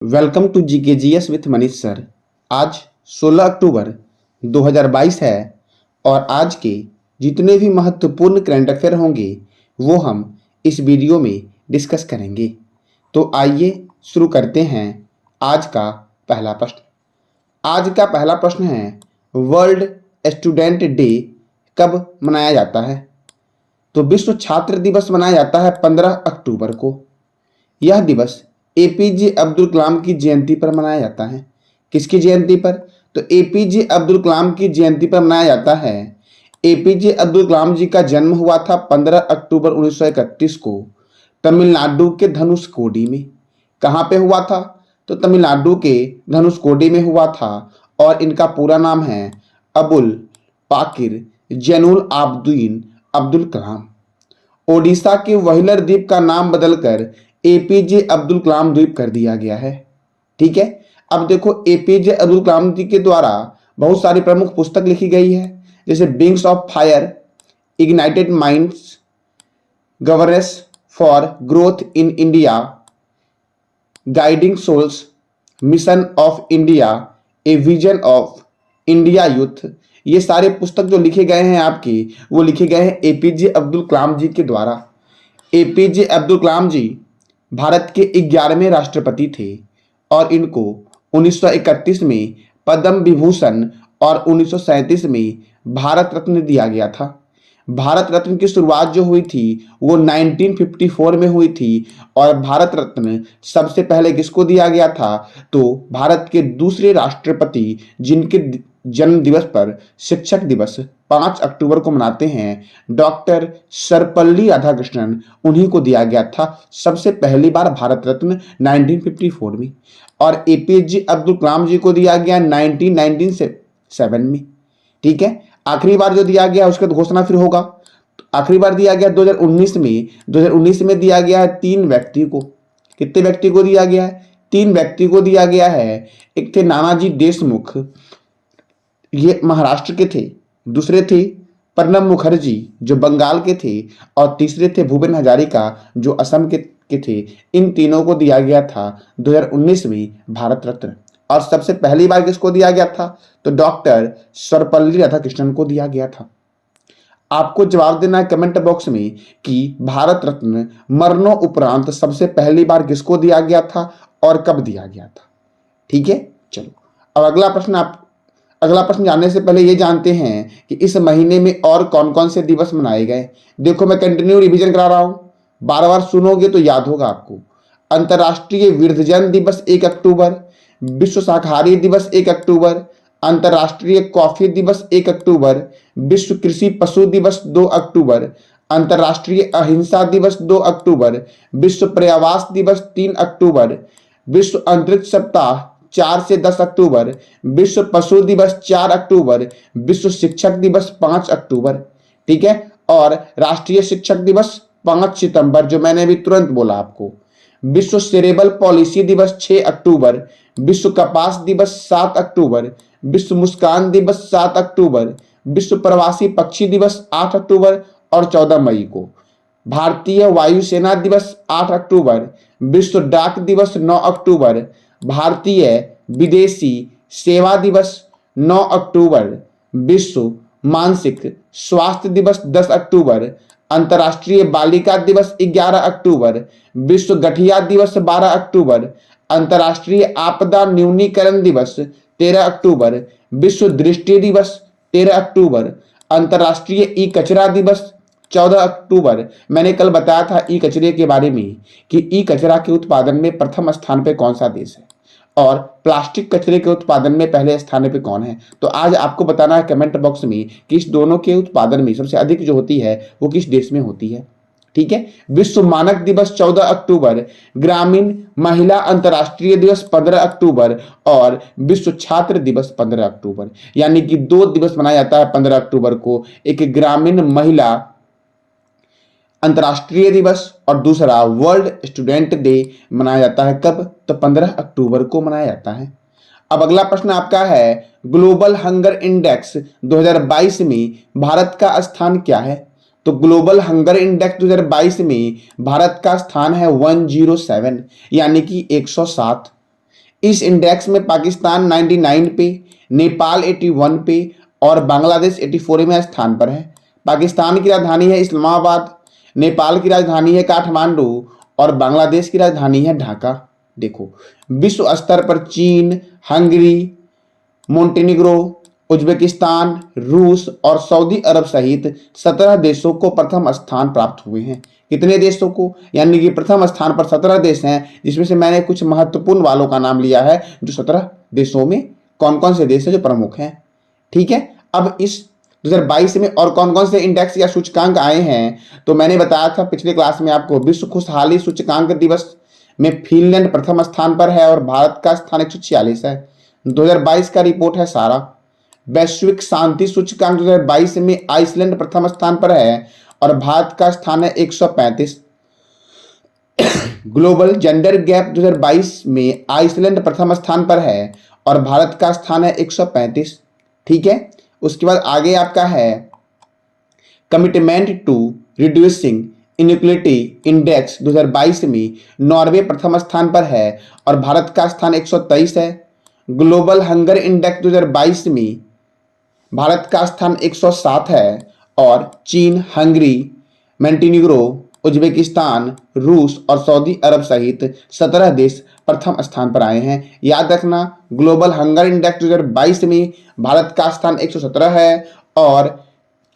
Welcome to GKGS with Manish sir. आज 16 अक्टूबर 2022 है और आज के जितने भी महत्वपूर्ण करंट अफेयर होंगे वो हम इस वीडियो में डिस्कस करेंगे। तो आइए शुरू करते हैं आज का पहला प्रश्न। आज का पहला प्रश्न है, वर्ल्ड स्टूडेंट डे कब मनाया जाता है? तो विश्व छात्र दिवस मनाया जाता है 15 अक्टूबर को। यह दिवस एपीजे अब्दुल कलाम की जयंती पर मनाया जाता है। किसकी जयंती पर? तो एपीजे अब्दुल कलाम की जयंती पर मनाया जाता है। एपीजे अब्दुल कलाम जी का जन्म हुआ था 15 अक्टूबर 1931 को तमिलनाडु के धनुषकोडी में। कहाँ पे हुआ था? तो तमिलनाडु के धनुषकोडी में हुआ था और इनका पूरा नाम है अबुल पाकिर जैनुल आबदीन अब्दुल कलाम। ओडिशा के व्हीलर द्वीप का नाम बदलकर एपीजे अब्दुल कलाम द्वीप कर दिया गया है। ठीक है, अब देखो एपीजे अब्दुल कलाम जी के द्वारा बहुत सारी प्रमुख पुस्तक लिखी गई है, जैसे wings of fire, ignited minds, governance for growth in India, guiding souls, mission of India, a vision of India youth. ये सारे पुस्तक जो लिखे गए हैं आपकी, वो लिखे गए हैं एपीजे अब्दुल कलाम जी के द्वारा। एपीजे अब्दुल कलाम जी भारत के 11वें राष्ट्रपति थे और इनको 1931 में पद्म विभूषण और 1937 में भारत रत्न दिया गया था। भारत रत्न की शुरुआत जो हुई थी वो 1954 में हुई थी और भारत रत्न सबसे पहले किसको दिया गया था? तो भारत के दूसरे राष्ट्रपति जिनके जन्म दिवस पर शिक्षक दिवस 5 अक्टूबर को मनाते हैं, डॉक्टर सर्वपल्ली राधाकृष्णन, उन्हीं को दिया गया था सबसे पहली बार भारत रत्न 1954 में। और एपीजे अब्दुल कलाम जी को दिया गया 1997 में। ठीक है, आखिरी बार जो दिया गया उसका घोषणा फिर होगा। आखिरी बार दिया गया 2019 में। 2019 में दिया गया है 3 व्यक्ति को। कितने व्यक्ति को दिया गया है? 3 व्यक्ति को दिया गया है। एक थे नानाजी देशमुख, ये महाराष्ट्र के थे। दूसरे थे प्रणब मुखर्जी जो बंगाल के थे और तीसरे थे भूपेन हजारिका जो असम के थे। इन तीनों को दिया गया था 2019 में भारत रत्न। और सबसे पहली बार किसको दिया गया था? तो डॉक्टर सर्वपल्ली राधाकृष्णन को दिया गया था। आपको जवाब देना है कमेंट बॉक्स में कि भारत रत्न मरणों उपरांत सबसे पहली बार किसको दिया गया था और कब दिया गया था। ठीक है, चलो अब अगला प्रश्न जानने से पहले ये जानते हैं कि इस महीने में और कौन कौन से दिवस मनाए गए। देखो मैं कंटिन्यू रिवीजन करा रहा हूं, बार बार सुनोगे तो याद होगा आपको। अंतर्राष्ट्रीय वृद्धजन दिवस 1 अक्टूबर, विश्व शाकाहारी दिवस 1 अक्टूबर, अंतर्राष्ट्रीय कॉफी दिवस 1 अक्टूबर, विश्व कृषि पशु दिवस 2 अक्टूबर, अंतर्राष्ट्रीय अहिंसा दिवस 2 अक्टूबर, विश्व पर्यावरण दिवस 3 अक्टूबर, विश्व अंतरिक्ष सप्ताह 4 से 10 अक्टूबर, विश्व पशु दिवस 4 अक्टूबर, विश्व शिक्षक दिवस 5 अक्टूबर। ठीक है, और राष्ट्रीय शिक्षक दिवस 5 सितंबर जो मैंने अभी तुरंत बोला आपको। विश्व सेरेबल पॉलिसी दिवस 6 अक्टूबर, विश्व कपास दिवस 7 अक्टूबर, विश्व मुस्कान दिवस 7 अक्टूबर, विश्व प्रवासी पक्षी दिवस 8 अक्टूबर और 14 मई को। भारतीय वायुसेना दिवस 8 अक्टूबर, विश्व डाक दिवस 9 अक्टूबर, भारतीय विदेशी सेवा दिवस 9 अक्टूबर, विश्व मानसिक स्वास्थ्य दिवस 10 अक्टूबर, अंतर्राष्ट्रीय बालिका दिवस 11 अक्टूबर, विश्व गठिया दिवस 12 अक्टूबर, अंतर्राष्ट्रीय आपदा न्यूनीकरण दिवस 13 अक्टूबर, विश्व दृष्टि दिवस 13 अक्टूबर, अंतर्राष्ट्रीय ई कचरा दिवस 14 अक्टूबर। मैंने कल बताया था ई कचरे के बारे में कि ई कचरा के उत्पादन में प्रथम स्थान पे कौन सा देश है और प्लास्टिक कचरे के उत्पादन में पहले स्थान पे कौन है। तो आज आपको बताना है कमेंट बॉक्स में कि इस दोनों के उत्पादन में सबसे अधिक जो होती है वो किस देश में होती है। ठीक है, विश्व मानक दिवस 14 अक्टूबर, ग्रामीण महिला अंतर्राष्ट्रीय दिवस 15 अक्टूबर और विश्व छात्र दिवस 15 अक्टूबर। यानी कि 2 दिवस मनाया जाता है 15 अक्टूबर को, एक ग्रामीण महिला अंतर्राष्ट्रीय दिवस और दूसरा वर्ल्ड स्टूडेंट डे मनाया जाता है। कब? तो 15 अक्टूबर को मनाया जाता है। अब अगला प्रश्न आपका है, ग्लोबल हंगर इंडेक्स 2022 में भारत का स्थान क्या है? तो ग्लोबल हंगर इंडेक्स 2022 में भारत का स्थान है 107 यानी कि 107। इस इंडेक्स में पाकिस्तान 99 पे, नेपाल 81 पे और बांग्लादेश 84वें स्थान पर है। पाकिस्तान की राजधानी है इस्लामाबाद, नेपाल की राजधानी है काठमांडू और बांग्लादेश की राजधानी है ढाका। देखो, विश्व स्तर पर चीन, हंगरी, मोंटेनिग्रो, उज्बेकिस्तान, रूस और सऊदी अरब सहित 17 देशों को प्रथम स्थान प्राप्त हुए हैं। कितने देशों को? यानी कि प्रथम स्थान पर 17 देश हैं, जिसमें से मैंने कुछ महत्वपूर्ण वालों का नाम लिया है। जो 17 देशों में कौन कौन से देश हैं जो प्रमुख हैं, ठीक है। अब इस 2022 में और कौन कौन से इंडेक्स या सूचकांक आए हैं, तो मैंने बताया था पिछले क्लास में आपको, विश्व खुशहाली सूचकांक दिवस में फिनलैंड प्रथम स्थान पर है और भारत का स्थान 146 है। 2022 का रिपोर्ट है सारा। वैश्विक शांति सूचकांक 2022 में आइसलैंड प्रथम स्थान पर है और भारत का स्थान है 135। ग्लोबल जेंडर गैप 2022 में आइसलैंड प्रथम स्थान पर है और भारत का स्थान है 135, ठीक है। उसके बाद आगे आपका है commitment to reducing inequality index 2022 में नॉर्वे प्रथम स्थान पर है और भारत का स्थान 123 है। ग्लोबल हंगर इंडेक्स 2022 में भारत का स्थान 107 है और चीन, हंगरी, मोंटेनिग्रो, उज्बेकिस्तान, रूस और सऊदी अरब सहित 17 देश प्रथम स्थान पर आए हैं। याद रखना, ग्लोबल हंगर इंडेक्स 2022 में भारत का स्थान 117 है और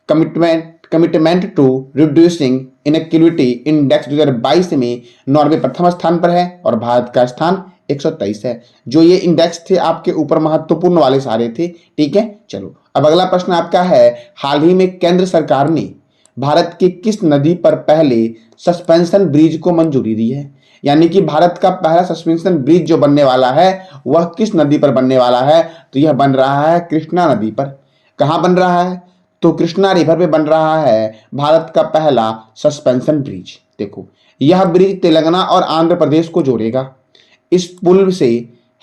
commitment to reducing inequality index 2022 में नॉर्वे प्रथम स्थान पर है और भारत का स्थान 123 है। जो ये इंडेक्स थे आपके ऊपर महत्वपूर्ण वाले सारे थे, ठीक है। चलो, अब अगला प्रश्न आपका है, हाल ही में केंद्र सरकार ने भारत की किस नदी पर पहले सस्पेंशन ब्रिज को मंजूरी दी है? यानी कि भारत का पहला सस्पेंशन ब्रिज जो बनने वाला है वह किस नदी पर बनने वाला है? तो यह बन रहा है कृष्णा नदी पर। कहां बन रहा है? तो कृष्णा रिवर पे बन रहा है भारत का पहला सस्पेंशन ब्रिज। देखो, यह ब्रिज तेलंगाना और आंध्र प्रदेश को जोड़ेगा। इस पुल से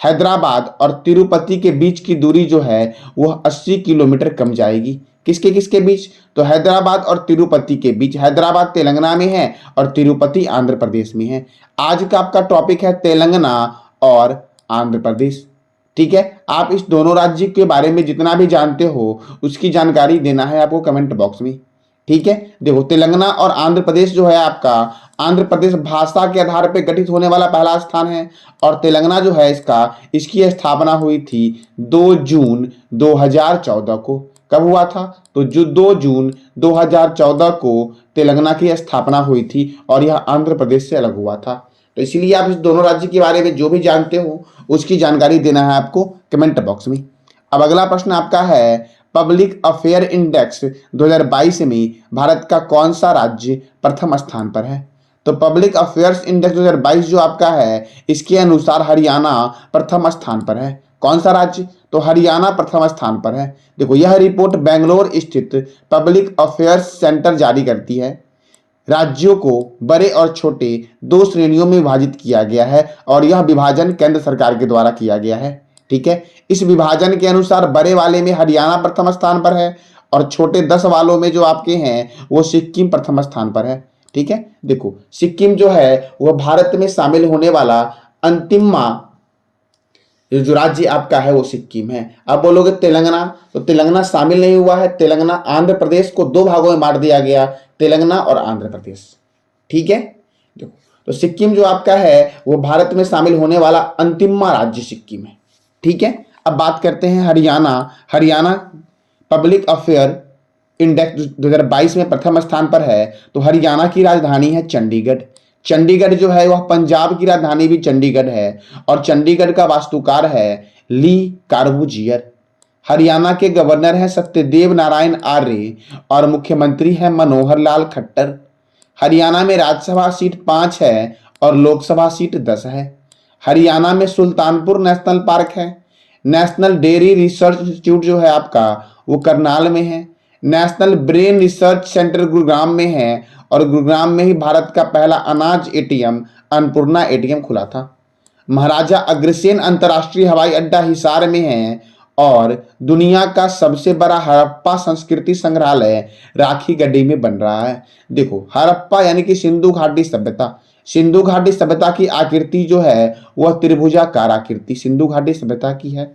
हैदराबाद और तिरुपति के बीच की दूरी जो है वह 80 किलोमीटर कम जाएगी। किसके किसके बीच? तो हैदराबाद और तिरुपति के बीच। हैदराबाद तेलंगाना में है और तिरुपति आंध्र प्रदेश में है। आज का आपका टॉपिक है तेलंगाना और आंध्र प्रदेश, ठीक है। आप इस दोनों राज्य के बारे में जितना भी जानते हो उसकी जानकारी देना है आपको कमेंट बॉक्स में, ठीक है। देखो, तेलंगाना और आंध्र प्रदेश जो है आपका, आंध्र प्रदेश भाषा के आधार पर गठित होने वाला पहला स्थान है और तेलंगाना जो है इसकी स्थापना हुई थी 2 जून 2014 को। कब हुआ था? तो जो 2 जून 2014 को तेलंगाना की स्थापना हुई थी और यह आंध्र प्रदेश से अलग हुआ था। तो इसीलिए आप इस दोनों राज्य के बारे में जो भी जानते हो उसकी जानकारी देना है आपको कमेंट बॉक्स में। अब अगला प्रश्न आपका है, पब्लिक अफेयर इंडेक्स 2022 में भारत का कौन सा राज्य प्रथम स्थान पर है? तो पब्लिक अफेयर्स इंडेक्स 2022 जो आपका है इसके अनुसार हरियाणा प्रथम स्थान पर है। कौन सा राज्य? तो हरियाणा प्रथम स्थान पर है। देखो, यह रिपोर्ट बेंगलोर स्थित पब्लिक अफेयर्स सेंटर जारी करती है। राज्यों को बड़े और छोटे 2 श्रेणियों में विभाजित किया गया है और यह विभाजन केंद्र सरकार के द्वारा किया गया है, ठीक है। इस विभाजन के अनुसार बड़े वाले में हरियाणा प्रथम स्थान पर है और छोटे 10 वालों में जो आपके हैं वो सिक्किम प्रथम स्थान पर है, ठीक है। देखो, सिक्किम जो है वह भारत में शामिल होने वाला अंतिम जो राज्य आपका है वो सिक्किम है। अब बोलोगे तेलंगाना, तो तेलंगाना शामिल नहीं हुआ है। तेलंगाना, आंध्र प्रदेश को 2 भागों में बांट दिया गया, तेलंगाना और आंध्र प्रदेश, ठीक है। देखो, तो सिक्किम जो आपका है वो भारत में शामिल होने वाला अंतिम राज्य सिक्किम है, ठीक है। अब बात करते हैं Haryana. Haryana public affair index 2022 में प्रथम स्थान पर है। तो हरियाणा की राजधानी है चंडीगढ़। चंडीगढ़ जो है वह पंजाब की राजधानी भी चंडीगढ़ है और चंडीगढ़ का वास्तुकार है ली कार्बूजियर। हरियाणा के गवर्नर हैं सत्यदेव नारायण आर्य और मुख्यमंत्री है मनोहर लाल खट्टर। हरियाणा में राज्यसभा सीट 5 है और लोकसभा सीट 10 है। हरियाणा में सुल्तानपुर नेशनल पार्क है। नेशनल डेयरी रिसर्च इंस्टीट्यूट जो है आपका वो करनाल में है। National brain research centre Gurugram में है और गुरुग्राम में ही भारत का पहला अनाज एटीएम अन्नपूर्णा एटीएम खुला था। महाराजा अग्रसेन अंतर्राष्ट्रीय हवाई अड्डा हिसार में है और दुनिया का सबसे बड़ा हड़प्पा संस्कृति संग्रहालय राखी गड्डी में बन रहा है। देखो, हड़प्पा यानी कि सिंधु घाटी सभ्यता, सिंधु घाटी सभ्यता की आकृति जो है वह त्रिभुजाकार आकृति सिंधु घाटी सभ्यता की है।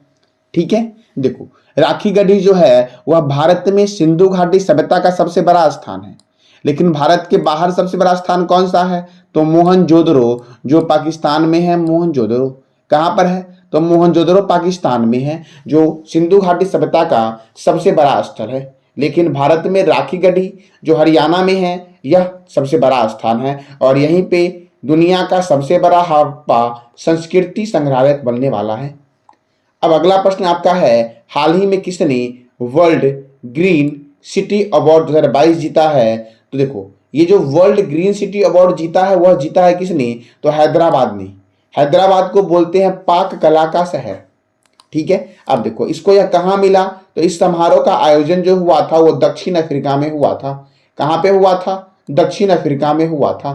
ठीक है, देखो राखी गढ़ी जो है वह भारत में सिंधु घाटी सभ्यता का सबसे बड़ा स्थान है। लेकिन भारत के बाहर सबसे बड़ा स्थान कौन सा है? तो मोहनजोदड़ो जो पाकिस्तान में है। मोहनजोदड़ो कहाँ पर है? तो मोहनजोदड़ो पाकिस्तान में है, जो सिंधु घाटी सभ्यता का सबसे बड़ा स्थल है। लेकिन भारत में राखी गढ़ी जो हरियाणा में है यह सबसे बड़ा स्थान है और यहीं पे दुनिया का सबसे बड़ा हड़प्पा संस्कृति संग्रहालय बनने वाला है। अब अगला प्रश्न आपका है, हाल ही में किसने वर्ल्ड ग्रीन सिटी अवार्ड 2022 जीता है? तो देखो ये जो वर्ल्ड ग्रीन सिटी अवार्ड जीता है वह जीता है किसने? तो हैदराबाद ने। हैदराबाद को बोलते हैं पाक कला का शहर। ठीक है, अब देखो इसको यह कहाँ मिला? तो इस समारोह का आयोजन जो हुआ था वो दक्षिण अफ्रीका में हुआ था। कहाँ पे हुआ था? दक्षिण अफ्रीका में हुआ था।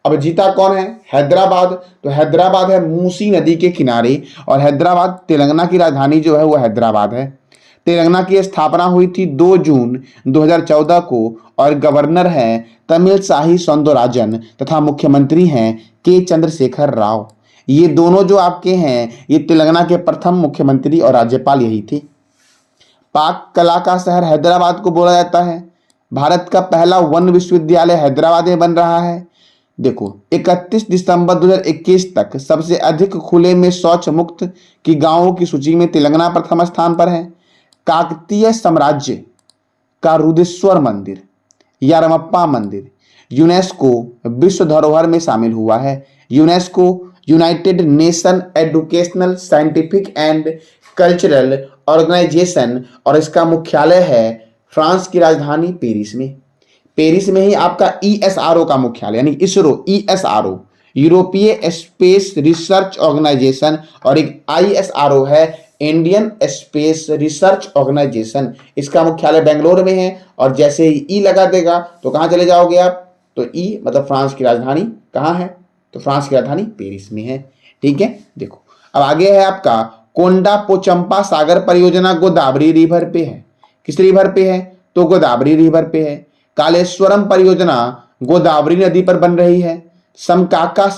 अब जीता कौन है? हैदराबाद। तो हैदराबाद है मूसी नदी के किनारे और हैदराबाद तेलंगाना की राजधानी जो है वो हैदराबाद है। तेलंगाना की स्थापना हुई थी 2 जून 2014 को और गवर्नर हैं तमिलसाई सौंदरराजन तथा मुख्यमंत्री हैं के चंद्रशेखर राव। ये दोनों जो आपके हैं ये तेलंगाना के प्रथम मुख्यमंत्री और राज्यपाल यही थे। पाक कला का शहर हैदराबाद को बोला जाता है। भारत का पहला वन विश्वविद्यालय हैदराबाद में बन रहा है। देखो 31 दिसंबर 2021 तक सबसे अधिक खुले में शौच मुक्त की गांवों की सूची में तेलंगाना प्रथम स्थान पर है। काकतीय साम्राज्य का रुद्रेश्वर मंदिर यारमप्पा मंदिर यूनेस्को विश्व धरोहर में शामिल हुआ है। UNESCO united nation educational scientific and cultural organisation और इसका मुख्यालय है फ्रांस की राजधानी पेरिस में। पेरिस में ही आपका ईएसआरओ का मुख्यालय यानी इसरो ईएसआरओ यूरोपीय स्पेस रिसर्च ऑर्गेनाइजेशन और एक आईएसआरओ है इंडियन स्पेस रिसर्च ऑर्गेनाइजेशन। इसका मुख्यालय बेंगलोर में है और जैसे ही ई लगा देगा तो कहाँ चले जाओगे आप? तो ई मतलब फ्रांस की राजधानी कहाँ है? तो फ्रांस की राजधानी पेरिस में है। ठीक है, देखो अब आगे है आपका कोंडा पोचंपा सागर परियोजना गोदावरी रिवर पे है। किस रिवर पे है? तो गोदावरी रिवर पे है। कालेश्वरम परियोजना गोदावरी नदी पर बन रही है। समकाका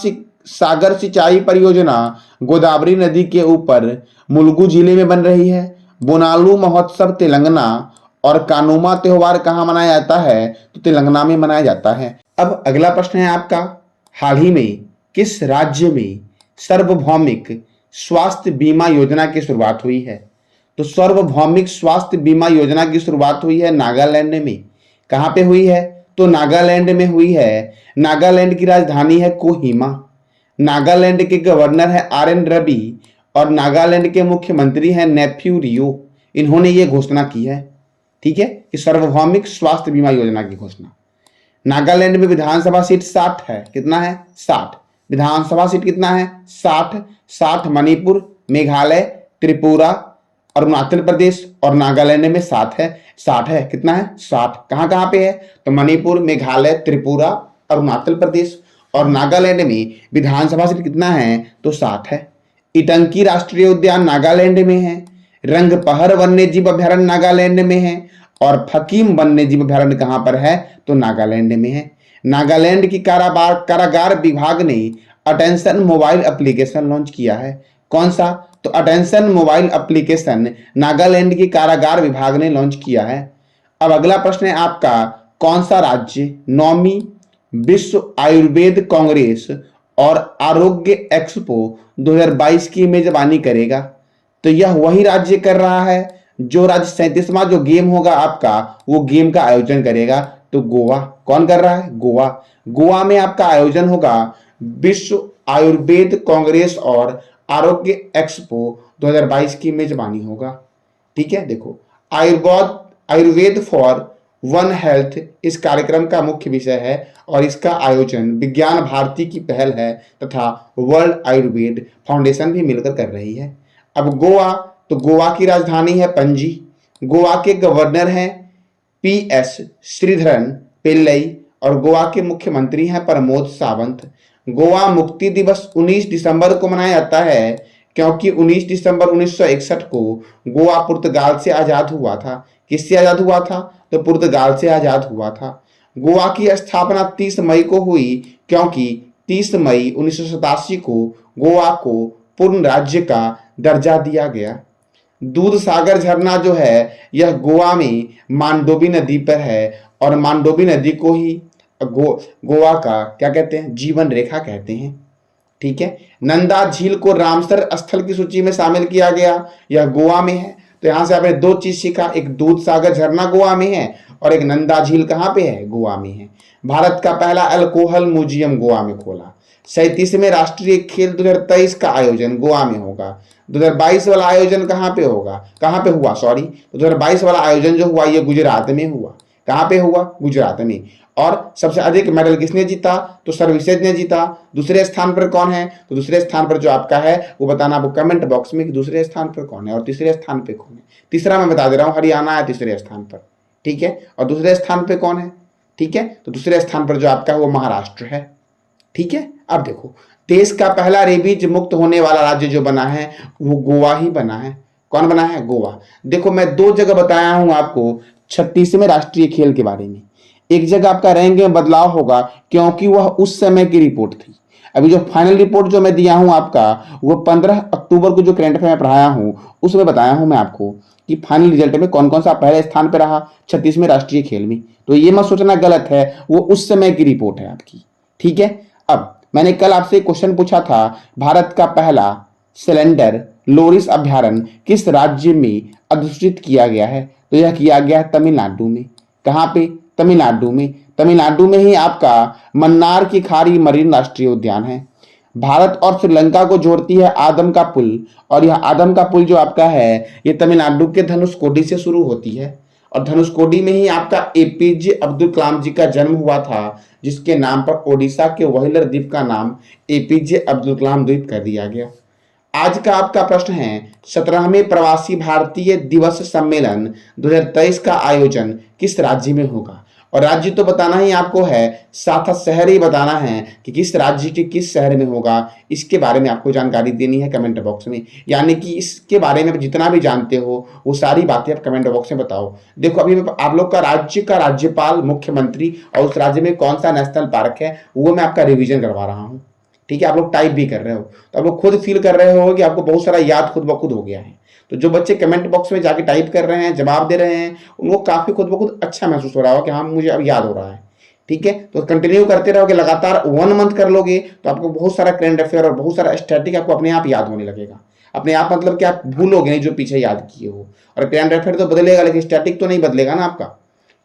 सागर सिंचाई परियोजना गोदावरी नदी के ऊपर मुलुगु जिले में बन रही है। बोनालू महोत्सव तेलंगाना और कानुमा त्योहार कहाँ मनाया जाता है? तो तेलंगाना में मनाया जाता है। अब अगला प्रश्न है आपका, हाल ही में किस राज्य में सार्वभौमिक स्वास्थ्य बीमा योजना की शुरुआत हुई है? तो सार्वभौमिक स्वास्थ्य बीमा योजना की शुरुआत हुई है नागालैंड में। कहाँ पे हुई है? तो नागालैंड में हुई है। नागालैंड की राजधानी है कोहिमा। नागालैंड के गवर्नर है आरएन रवि और नागालैंड के मुख्यमंत्री हैं नेफ्यू रियो। इन्होंने ये घोषणा की है। ठीक है, कि सार्वभौमिक स्वास्थ्य बीमा योजना की घोषणा। नागालैंड में विधानसभा सीट 60 है। कितना है? 60 विधानसभा सीट कितना है? 60 मणिपुर मेघालय त्रिपुरा अरुणाचल प्रदेश और नागालैंड में 60 है। कितना है? 60 कहाँ कहाँ पे है? तो मणिपुर मेघालय त्रिपुरा अरुणाचल प्रदेश और नागालैंड में विधानसभा सीट कितना है? तो 60 है। इटंकी राष्ट्रीय उद्यान नागालैंड में है। रंगपहर वन्य जीव अभयारण्य नागालैंड में है और फकीम वन्य जीव अभयारण्य कहाँ पर है? तो नागालैंड में है। नागालैंड की कारागार विभाग ने अटेंशन मोबाइल एप्लीकेशन लॉन्च किया है। कौन सा? तो अटेंशन मोबाइल एप्लीकेशन नागालैंड की कारागार विभाग ने लॉन्च किया है। अब अगला प्रश्न है आपका, कौन सा राज्य 9वीं विश्व आयुर्वेद कांग्रेस और आरोग्य एक्सपो 2022 की मेजबानी करेगा? तो यह वही राज्य कर रहा है जो राज्य 37वां जो गेम होगा आपका वो गेम का आयोजन करेगा। तो गोवा। कौन कर रहा है? गोवा। गोवा में आपका आयोजन होगा विश्व आयुर्वेद कांग्रेस और आरोग्य एक्सपो 2022 की मेजबानी होगा। ठीक है, देखो आयुर्वेद फॉर वन हेल्थ इस कार्यक्रम का मुख्य विषय है और इसका आयोजन विज्ञान भारती की पहल है तथा वर्ल्ड आयुर्वेद फाउंडेशन भी मिलकर कर रही है। अब गोवा, तो गोवा की राजधानी है पणजी। गोवा के गवर्नर हैं पीएस श्रीधरन पिल्लई और गोवा के मुख्यमंत्री हैं प्रमोद सावंत। गोवा मुक्ति दिवस 19 दिसंबर को मनाया जाता है क्योंकि 19 दिसंबर 1961 को गोवा पुर्तगाल से आजाद हुआ था। किससे आजाद हुआ था? तो पुर्तगाल से आजाद हुआ था। गोवा की स्थापना 30 मई को हुई क्योंकि 30 मई 1987 को गोवा को पूर्ण राज्य का दर्जा दिया गया। दूध सागर झरना जो है यह गोवा में मांडोवी नदी पर है और मांडोवी नदी को ही गोवा का क्या कहते हैं, जीवन रेखा कहते हैं। ठीक है। नंदा झील को रामसर स्थल की सूची में शामिल किया गया, यह गोवा में है। तो यहां से आपने दो चीज सीखा, एक दूध सागर झरना गोवा में है और एक नंदा झील कहां पे है, गोवा में है। भारत का पहला अल्कोहल म्यूजियम गोवा में खोला। 37वें राष्ट्रीय खेल 2023 का आयोजन गोवा में होगा। 2022 वाला आयोजन कहां पे होगा, कहां पे हुआ, सॉरी, 2022 वाला आयोजन जो हुआ ये गुजरात में हुआ। कहां पे हुआ, गुजरात में। और सबसे अधिक मेडल किसने जीता, तो सर्विसेज ने जीता। दूसरे स्थान पर कौन है, तो दूसरे स्थान पर जो आपका है वो बताना आपको कमेंट बॉक्स में कि दूसरे स्थान पर कौन है और तीसरे स्थान पे कौन है। तीसरा मैं बता दे रहा हूं, हरियाणा है तीसरे स्थान पर। ठीक है। और दूसरे स्थान पे कौन है, ठीक है, तो दूसरे स्थान पर जो आपका है वो महाराष्ट्र है। ठीक है। अब देखो, देश का पहला रेबीज मुक्त होने वाला राज्य जो बना है वो गोवा ही बना है। कौन बना है, गोवा। देखो मैं दो जगह बताया हूं आपको 36वें राष्ट्रीय खेल के बारे में। एक जगह आपका रैंक में बदलाव होगा क्योंकि वह उस समय की रिपोर्ट थी। अभी जो फाइनल रिपोर्ट जो मैं दिया हूं आपका, वो 15 अक्टूबर को जो करंट अफेयर में पढ़ाया हूं उसमें बताया हूं मैं आपको कि फाइनल रिजल्ट में कौन कौन सा पहले स्थान पर रहा 36वें राष्ट्रीय खेल में। तो ये मत सोचना गलत है, वो उस समय की रिपोर्ट है आपकी। ठीक है। अब मैंने कल आपसे क्वेश्चन पूछा था, भारत का पहला सिलेंडर लोरिस अभ्यारण्य किस राज्य में अधिसूचित किया गया है, तो यह किया गया है तमिलनाडु में। कहां पे, तमिलनाडु में। तमिलनाडु में ही आपका मन्नार की खाड़ी मरीन राष्ट्रीय उद्यान है। भारत और श्रीलंका को जोड़ती है आदम का पुल, और यह आदम का पुल जो आपका है ये तमिलनाडु के धनुषकोडी से शुरू होती है और धनुषकोडी में ही आपका एपीजे अब्दुल कलाम जी का जन्म हुआ था, जिसके नाम पर ओडिशा के व्हीलर द्वीप का नाम एपीजे अब्दुल कलाम द्वीप कर दिया गया। आज का आपका प्रश्न है, 17वें प्रवासी भारतीय दिवस सम्मेलन 2023 का आयोजन किस राज्य में होगा। और राज्य तो बताना ही आपको है, साथ शहर ही बताना है कि किस राज्य के किस शहर में होगा। इसके बारे में आपको जानकारी देनी है कमेंट बॉक्स में, यानी कि इसके बारे में जितना भी जानते हो वो सारी बातें आप कमेंट बॉक्स में बताओ। देखो अभी आप लोग का राज्य का राज्यपाल, मुख्यमंत्री और उस राज्य में कौन सा नेशनल पार्क है वो मैं आपका रिविजन करवा रहा हूँ। ठीक है। आप लोग टाइप भी कर रहे हो तो आप लोग खुद फील कर रहे हो कि आपको बहुत सारा याद खुद ब खुद हो गया है। तो जो बच्चे कमेंट बॉक्स में जाके टाइप कर रहे हैं, जवाब दे रहे हैं, उनको काफी खुद ब खुद अच्छा महसूस हो रहा हो कि हाँ मुझे अब याद हो रहा है। ठीक है। तो कंटिन्यू करते रहोगे, लगातार 1 मंथ कर लोगे तो आपको बहुत सारा करंट अफेयर और बहुत सारा स्टैटिक आपको अपने आप याद होने लगेगा। अपने आप मतलब कि आप भूलोगे नहीं जो पीछे याद किए हो। और करंट अफेयर तो बदलेगा लेकिन स्टैटिक तो नहीं बदलेगा ना आपका।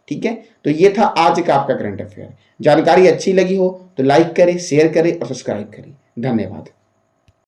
ठीक है। तो ये था आज का आपका करंट अफेयर। जानकारी अच्छी लगी हो तो लाइक करें, शेयर करें और सब्सक्राइब करें। धन्यवाद।